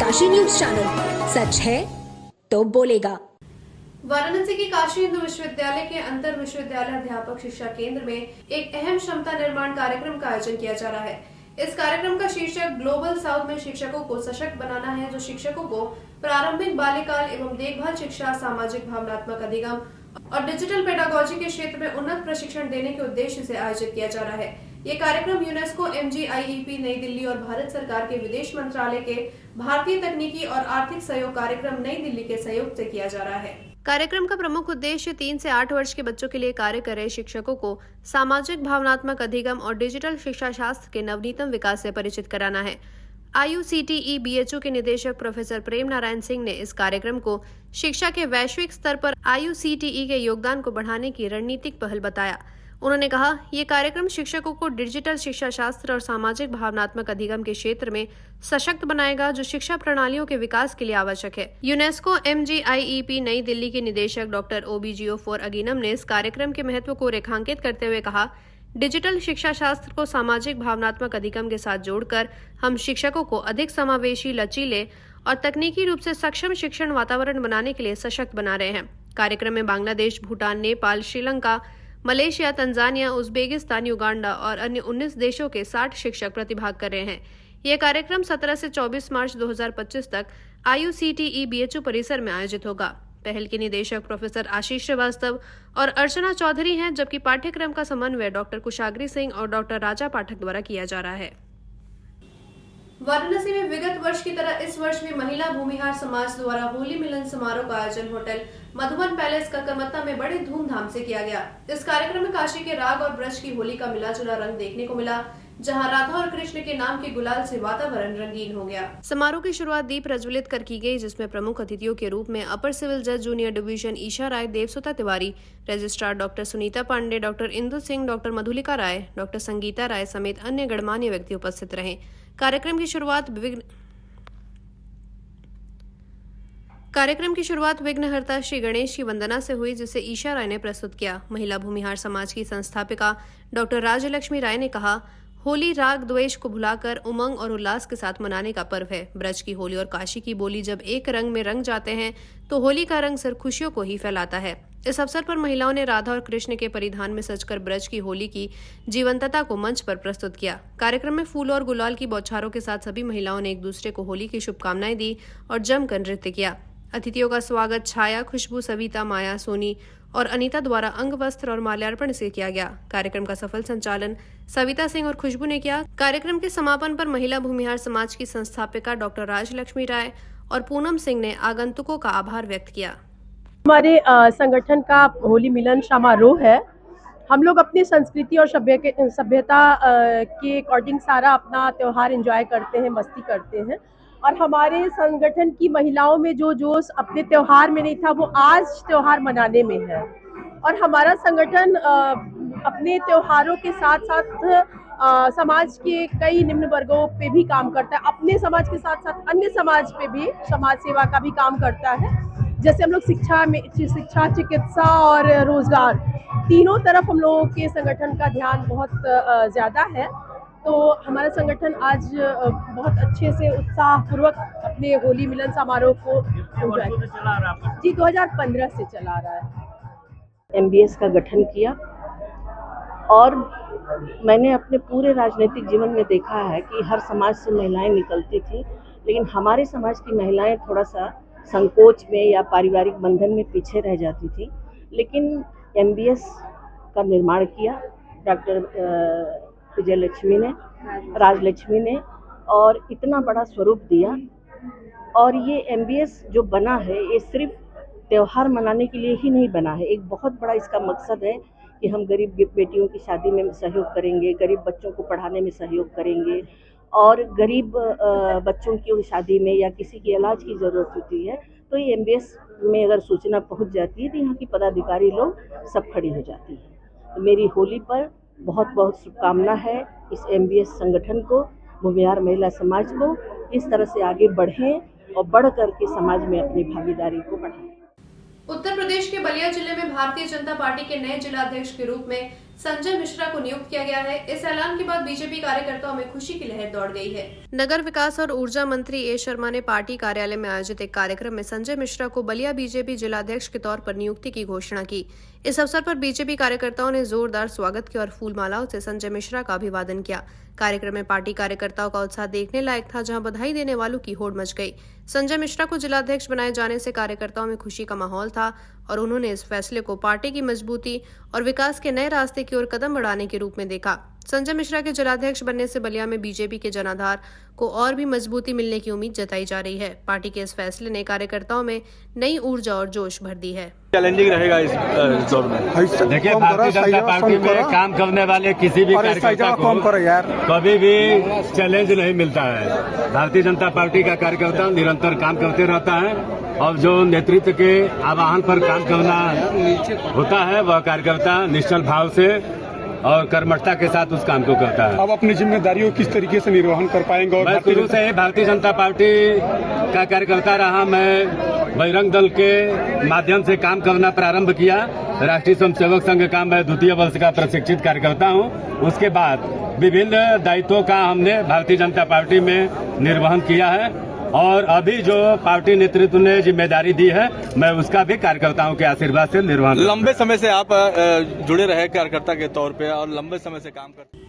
Kashi news channel, सच है तो बोलेगा। वाराणसी के काशी हिंदू विश्वविद्यालय के अंतर विश्वविद्यालय अध्यापक शिक्षा केंद्र में एक अहम क्षमता निर्माण कार्यक्रम का आयोजन किया जा रहा है। इस कार्यक्रम का शीर्षक ग्लोबल साउथ में शिक्षकों को सशक्त बनाना है, जो शिक्षकों को प्रारंभिक बाल्यकाल एवं देखभाल शिक्षा, सामाजिक भावनात्मक अधिगम और डिजिटल पेडागोजी के क्षेत्र में उन्नत प्रशिक्षण देने के उद्देश्य से आयोजित किया जा रहा है। ये कार्यक्रम यूनेस्को, MGIEP नई दिल्ली और भारत सरकार के विदेश मंत्रालय के भारतीय तकनीकी और आर्थिक सहयोग कार्यक्रम नई दिल्ली के सहयोग से किया जा रहा है। कार्यक्रम का प्रमुख उद्देश्य 3 से 8 वर्ष के बच्चों के लिए कार्य कर रहे शिक्षकों को सामाजिक भावनात्मक अधिगम और डिजिटल शिक्षा शास्त्र के नवनीतम विकास से परिचित कराना है। IUCTE BHU के निदेशक प्रोफेसर प्रेम नारायण सिंह ने इस कार्यक्रम को शिक्षा के वैश्विक स्तर पर IUCTE के योगदान को बढ़ाने की रणनीतिक पहल बताया। उन्होंने कहा, ये कार्यक्रम शिक्षकों को डिजिटल शिक्षा शास्त्र और सामाजिक भावनात्मक अधिगम के क्षेत्र में सशक्त बनाएगा, जो शिक्षा प्रणालियों के विकास के लिए आवश्यक है। यूनेस्को MGIEP नई दिल्ली के निदेशक डॉक्टर OBGO4 अगिनम ने इस कार्यक्रम के महत्व को रेखांकित करते हुए कहा, डिजिटल शिक्षा शास्त्र को सामाजिक भावनात्मक अधिगम के साथ जोड़कर हम शिक्षकों को अधिक समावेशी, लचीले और तकनीकी रूप से सक्षम शिक्षण वातावरण बनाने के लिए सशक्त बना रहे हैं। कार्यक्रम में Bangladesh, Bhutan, Nepal, Sri Lanka, Malaysia, Tanzania, Uzbekistan, Uganda और अन्य 19 देशों के 60 शिक्षक प्रतिभाग कर रहे हैं। यह कार्यक्रम 17 से 24 मार्च 2025 तक IUCTE BHU परिसर में आयोजित होगा। पहल के निदेशक प्रोफेसर आशीष श्रीवास्तव और अर्चना चौधरी हैं, जबकि पाठ्यक्रम का समन्वय डॉक्टर कुशाग्री सिंह और डॉक्टर राजा पाठक द्वारा किया जा रहा है। वाराणसी में विगत वर्ष की तरह इस वर्ष भी महिला भूमिहार समाज द्वारा होली मिलन समारोह का आयोजन होटल मधुबन पैलेस कलकत्ता में बड़े धूमधाम से किया गया। इस कार्यक्रम में काशी के राग और ब्रज की होली का मिला-जुला रंग देखने को मिला, जहां राधा और कृष्ण के नाम के गुलाल से वातावरण रंगीन हो गया। समारोह की शुरुआत दीप प्रज्वलित कर की गई, जिसमें प्रमुख अतिथियों के रूप में अपर सिविल जज junior division Isha Rai, Devsuta Tiwari, registrar doctor Sunita Pandey, doctor Indu Singh, doctor Madhulika Rai, doctor Sangeeta Rai समेत अन्य गणमान्य व्यक्ति उपस्थित रहे। कार्यक्रम की शुरुआत विघ्नहर्ता श्री गणेश की वंदना से हुई, जिसे ईशा राय ने प्रस्तुत किया। महिला भूमिहार समाज की संस्थापिका डॉक्टर राजलक्ष्मी राय ने कहा, होली राग द्वेष को भुलाकर उमंग और उल्लास के साथ मनाने का पर्व है। ब्रज की होली और काशी की बोली जब एक रंग में रंग जाते हैं तो होली का रंग सिर्फ खुशियों को ही फैलाता है। इस अवसर पर महिलाओं ने राधा और कृष्ण के परिधान में सजकर ब्रज की होली की जीवंतता को मंच पर प्रस्तुत किया। कार्यक्रम में फूल और गुलाल की बौछारों के साथ सभी महिलाओं ने एक दूसरे को होली की शुभकामनाएं दी और जमकर नृत्य किया। अतिथियों का स्वागत छाया, खुशबू, सविता, माया, सोनी और अनीता द्वारा अंग वस्त्र और माल्यार्पण से किया गया। कार्यक्रम का सफल संचालन सविता सिंह और खुशबू ने किया। कार्यक्रम के समापन पर महिला भूमिहार समाज की संस्थापिका डॉक्टर राजलक्ष्मी राय और पूनम सिंह ने आगंतुकों का आभार व्यक्त किया। हमारे संगठन का होली मिलन समारोह है। हम लोग अपनी संस्कृति और सभ्यता के अकॉर्डिंग सारा अपना त्यौहार एंजॉय करते हैं, मस्ती करते हैं। और हमारे संगठन की महिलाओं में जो जोश अपने त्यौहार में नहीं था, वो आज त्यौहार मनाने में है। और हमारा संगठन अपने त्योहारों के साथ साथ समाज के कई निम्न वर्गों पे भी काम करता है। अपने समाज के साथ साथ अन्य समाज पे भी समाज सेवा का भी काम करता है। जैसे हम लोग शिक्षा, चिकित्सा और रोजगार, तीनों तरफ हम लोगों के संगठन का ध्यान बहुत ज़्यादा है। तो हमारा संगठन आज बहुत अच्छे से उत्साहपूर्वक अपने होली मिलन समारोह को एंजॉय जी 2015 से चला रहा है। MBS का गठन किया और मैंने अपने पूरे राजनीतिक जीवन में देखा है कि हर समाज से महिलाएं निकलती थी, लेकिन हमारे समाज की महिलाएं थोड़ा सा संकोच में या पारिवारिक बंधन में पीछे रह जाती थी। लेकिन MBS का निर्माण किया डॉक्टर राजलक्ष्मी ने और इतना बड़ा स्वरूप दिया। और ये MBS जो बना है, ये सिर्फ त्यौहार मनाने के लिए ही नहीं बना है। एक बहुत बड़ा इसका मकसद है कि हम गरीब बेटियों की शादी में सहयोग करेंगे, गरीब बच्चों को पढ़ाने में सहयोग करेंगे, और गरीब बच्चों की शादी में या किसी के इलाज की ज़रूरत होती है तो ये MBS में अगर सूचना पहुंच जाती है तो यहाँ की पदाधिकारी लोग सब खड़ी हो जाती है। तो मेरी होली पर बहुत बहुत शुभकामना है इस MBS संगठन को, भूमिहार महिला समाज को। इस तरह से आगे बढ़ें और बढ़ करके समाज में अपनी भागीदारी को बढ़ाएं। उत्तर प्रदेश के बलिया जिले में भारतीय जनता पार्टी के नए जिलाध्यक्ष के रूप में संजय मिश्रा को नियुक्त किया गया है। इस ऐलान के बाद बीजेपी कार्यकर्ताओं में खुशी की लहर दौड़ गई है। नगर विकास और ऊर्जा मंत्री ए शर्मा ने पार्टी कार्यालय में आयोजित एक कार्यक्रम में संजय मिश्रा को बलिया बीजेपी जिलाध्यक्ष के तौर पर नियुक्ति की घोषणा की। इस अवसर पर बीजेपी कार्यकर्ताओं ने जोरदार स्वागत किया और फूल मालाओं से संजय मिश्रा का अभिवादन किया। कार्यक्रम में पार्टी कार्यकर्ताओं का उत्साह देखने लायक था, जहां बधाई देने वालों की होड़ मच गई। संजय मिश्रा को जिलाध्यक्ष बनाए जाने से कार्यकर्ताओं में खुशी का माहौल था और उन्होंने इस फैसले को पार्टी की मजबूती और विकास के नए रास्ते की ओर कदम बढ़ाने के रूप में देखा। संजय मिश्रा के जिलाध्यक्ष बनने से बलिया में बीजेपी के जनाधार को और भी मजबूती मिलने की उम्मीद जताई जा रही है। पार्टी के इस फैसले ने कार्यकर्ताओं में नई ऊर्जा और जोश भर दी है। चैलेंजिंग रहेगा इस दौर में। देखिए, भारतीय जनता पार्टी में काम करने वाले किसी भी कार्यकर्ता को कभी भी चैलेंज नहीं मिलता है। भारतीय जनता पार्टी का कार्यकर्ता निरंतर काम करते रहता है और जो नेतृत्व के आह्वान पर काम करना होता है वह कार्यकर्ता निश्चल भाव से और कर्मठता के साथ उस काम को करता है। अब अपनी जिम्मेदारियों किस तरीके से निर्वहन कर पाएंगे? और मैं शुरू से ही भारतीय जनता पार्टी का कार्यकर्ता रहा। मैं बजरंग दल के माध्यम से काम करना प्रारंभ किया। राष्ट्रीय स्वयंसेवक संघ का मैं द्वितीय वर्ष का प्रशिक्षित कार्यकर्ता हूं। उसके बाद विभिन्न दायित्वों का हमने भारतीय जनता पार्टी में निर्वहन किया है और अभी जो पार्टी नेतृत्व ने जिम्मेदारी दी है मैं उसका भी कार्यकर्ताओं के आशीर्वाद से निर्वहन। लंबे समय से आप जुड़े रहे कार्यकर्ता के तौर पे और लंबे समय से काम करते।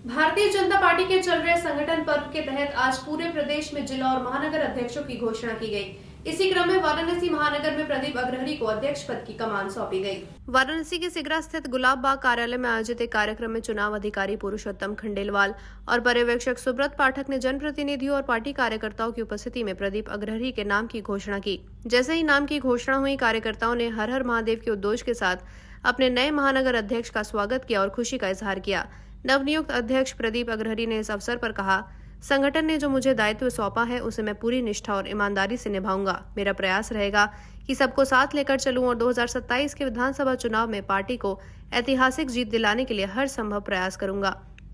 भारतीय जनता पार्टी के चल रहे संगठन पर्व के तहत आज पूरे प्रदेश में जिला और महानगर अध्यक्षों की घोषणा की गई। इसी क्रम में वाराणसी महानगर में प्रदीप अग्रहरी को अध्यक्ष पद की कमान सौंपी गई। वाराणसी के सिगरा स्थित गुलाब बाग कार्यालय में आयोजित एक कार्यक्रम में चुनाव अधिकारी पुरुषोत्तम खंडेलवाल और पर्यवेक्षक सुब्रत पाठक ने जनप्रतिनिधियों और पार्टी कार्यकर्ताओं की उपस्थिति में प्रदीप अग्रहरी के नाम की घोषणा की। जैसे ही नाम की घोषणा हुई, कार्यकर्ताओं ने हर हर महादेव के उद्घोष के साथ अपने नए महानगर अध्यक्ष का स्वागत किया और खुशी का इजहार किया। नवनियुक्त अध्यक्ष प्रदीप अग्रहरी ने इस अवसर पर कहा, संगठन ने जो मुझे दायित्व सौंपा है उसे मैं पूरी निष्ठा और ईमानदारी से निभाऊंगा। मेरा प्रयास रहेगा कि सबको साथ लेकर चलूं और 2027 के विधानसभा चुनाव में पार्टी को ऐतिहासिक जीत दिलाने के लिए हर संभव प्रयास करूंगा।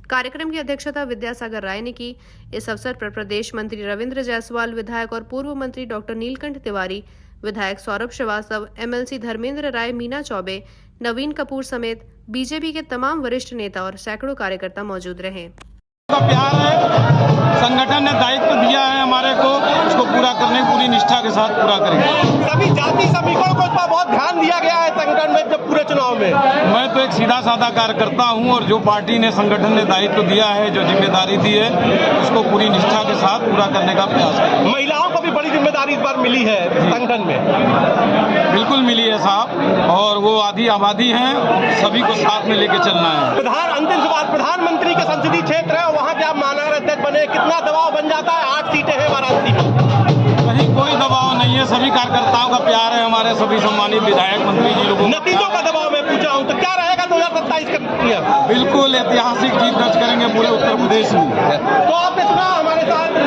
कार्यक्रम की अध्यक्षता विद्यासागर राय ने की। इस अवसर पर प्रदेश मंत्री रविंद्र जायसवाल, विधायक और पूर्व मंत्री डॉक्टर नीलकंठ तिवारी, विधायक सौरभ श्रीवास्तव, एमएलसी धर्मेंद्र राय, मीना चौबे, नवीन कपूर समेत बीजेपी के तमाम वरिष्ठ नेता और सैकड़ों कार्यकर्ता मौजूद रहे। का प्यार है, संगठन ने दायित्व दिया है हमारे को, उसको पूरा करने पूरी निष्ठा के साथ पूरा करेंगे। सभी जाति समीकरण को इस पर बहुत ध्यान दिया गया है संगठन में जब पूरे चुनाव में। मैं तो एक सीधा साधा कार्यकर्ता हूं और जो पार्टी ने संगठन ने दायित्व दिया है, जो जिम्मेदारी दी है, उसको पूरी निष्ठा के साथ पूरा करने का प्रयास करेंगे। महिलाओं को भी बड़ी जिम्मेदारी इस बार मिली है संगठन में। बिल्कुल मिली है साहब, और वो आधी आबादी है, सभी को साथ में लेके चलना है। अंतिम सवाल, प्रधानमंत्री के संसदीय क्षेत्र है, वहाँ से आप महानगर अध्यक्ष बने, कितना दबाव बन जाता है? 8 सीटें हैं वाराणसी में। कहीं कोई दबाव नहीं है, सभी कार्यकर्ताओं का प्यार है, हमारे सभी सम्मानित विधायक मंत्री जी लोगों। नतीजों का दबाव मैं पूछा हूँ, तो क्या रहेगा 2027 का? बिल्कुल ऐतिहासिक जीत दर्ज करेंगे पूरे उत्तर प्रदेश में। तो आपने सुना हमारे साथ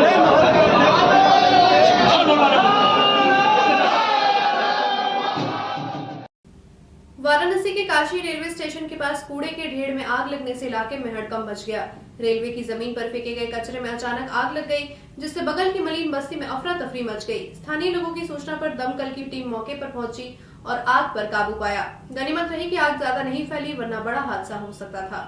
वाराणसी के काशी रेलवे स्टेशन के पास कूड़े के ढेर में आग लगने से इलाके में हड़कंप मच गया। रेलवे की जमीन पर फेंके गए कचरे में अचानक आग लग गई, जिससे बगल की मलिन बस्ती में अफरा तफरी मच गई। स्थानीय लोगों की सूचना पर दमकल की टीम मौके पर पहुंची और आग पर काबू पाया। गनीमत रही कि आग ज्यादा नहीं फैली, वरना बड़ा हादसा हो सकता था।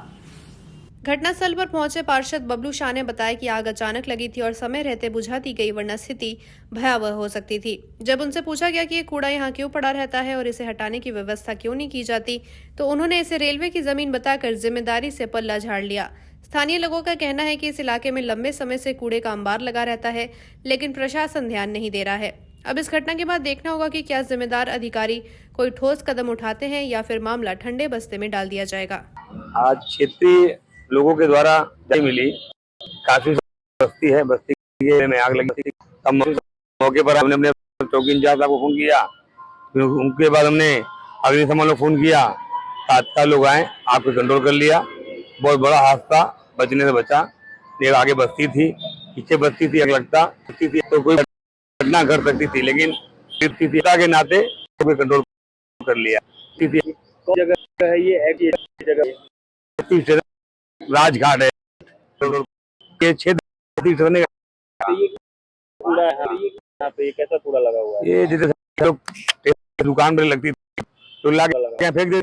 घटनास्थल पर पहुंचे पार्षद बबलू शाह ने बताया कि आग अचानक लगी थी और समय रहते बुझा दी गई, वरना स्थिति भयावह हो सकती थी। जब उनसे पूछा गया कि ये कूड़ा यहाँ क्यों पड़ा रहता है और इसे हटाने की व्यवस्था क्यों नहीं की जाती, तो उन्होंने इसे रेलवे की जमीन बताकर जिम्मेदारी से पल्ला झाड़ लिया। स्थानीय लोगों का कहना है कि इस इलाके में लंबे समय से कूड़े का अंबार लगा रहता है, लेकिन प्रशासन ध्यान नहीं दे रहा है। अब इस घटना के बाद देखना होगा कि क्या जिम्मेदार अधिकारी कोई ठोस कदम उठाते हैं या फिर मामला ठंडे बस्ते में डाल दिया जाएगा। आज क्षेत्रीय लोगों के द्वारा मिली काफी बस्ती है, बस्ती में आग लगी थी। तब मौके पर हमने अपने चौकी इंचार्ज साहब को फोन किया, उनके बाद हमने अग्निशमन को फोन किया, तात्काल लोग आए, आग को कंट्रोल कर लिया। बहुत बड़ा हादसा बचने से बचा। एक आगे बस्ती थी, पीछे बस्ती थी, आग लगता थी तो कोई घटना घट सकती थी, लेकिन के नाते कंट्रोल कर लिया। जगह है ये जगह राजघाट है, ये क्षेत्र होने का ये कैसा कूड़ा लगा हुआ है? ये जैसे दुकान पर लगती तो फेंक दे।